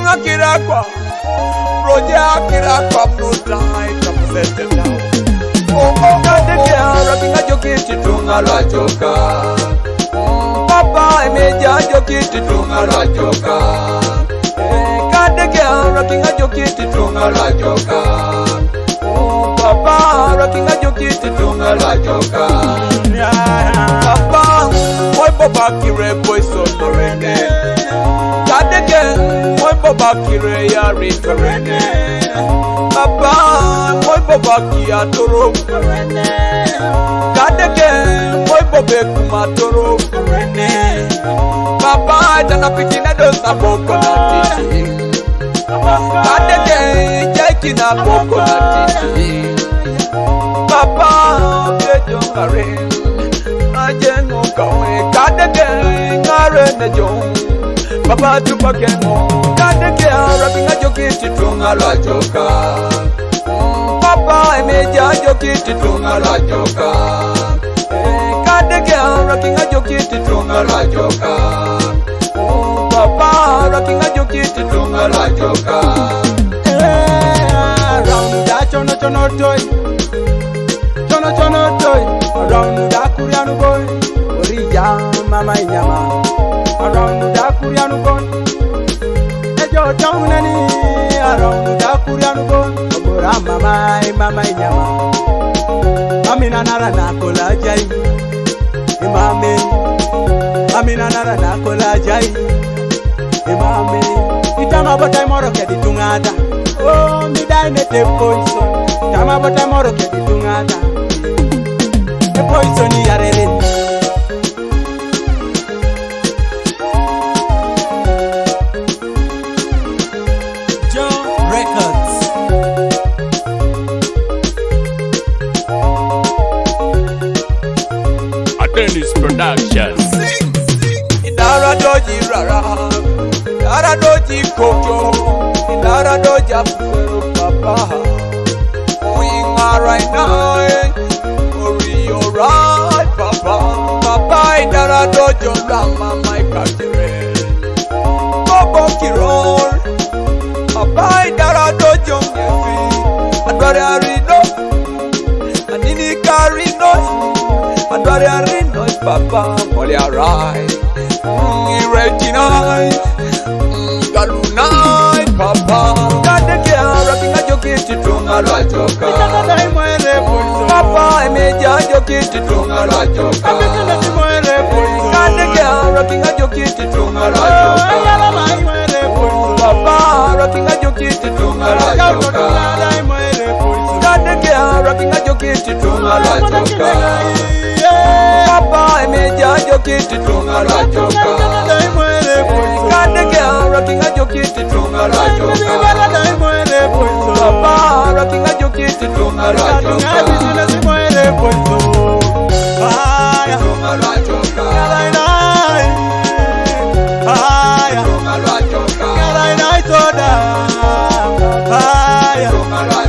Akiro, Roger Akiro, no time to set it down. Oh, got the girl rocking a jockey to Tunga Rajoka. Papa, I made ya jockey to Tunga Rajoka. Got the girl rocking a jockey to Tunga Rajoka. Papa, rocking a jockey to Tunga Rajoka. Papa, boy, Papa, Kire, boy, so Torene. God again, boy, Papa, Kire, ya return. Papa, boy, Papa, Kia, Toro. God again, boy, Papa, Kumatoro. Papa, I don't know picking a dose of coconut. God again, taking a coconut. Papa, get your marine. I just know going. God again, I ran the Jones. Papa to Pokemon. God again, rapping a jockey to Tunga Rajoka. Papa, I made ya jockey to Tunga Rajoka. God again, rocking a jockey to Tunga Rajoka. Papa, rocking a jockey to Tunga Rajoka. Around that chono toy. Chono toy. Around that Korean boy. Orija mama inyama. Around that Korean boy. Ejo down any. Around that Korean boy. Obora mama inyama. Amina nara nakola jai. Imame. Amina nara nakola jai. Imame. Itama bota moro ke ditungada. Oh, mi dai ne te poison. Tama bota moro ke ditungada. Te poison yarele. Dennis Production. Idara doji rara, idara doji kojo, idara doja fero papa. Going on right now, worry alright, papa. Papa idara dojo rama my kakire. Bobo kirol, papa idara dojo nyefi. Adware arido, anini karino. Adware arido. Papa, Molly alright. Regina, Galuna, Papa. God the girl rocking a jockey to Tunga Rajoka. Papa, I made ya jockey to Tunga Rajoka. God the girl rocking a jockey to Tunga Rajoka. Papa, rocking a jockey to Tunga Rajoka. God the girl rocking a jockey to Tunga Rajoka. Papa, I made ya jockey to Tunga Rajoka. God the girl rocking a jockey to Tunga Rajoka. Papa, rocking a jockey to Tunga Rajoka. Tunga Rajoka. Tunga Rajoka.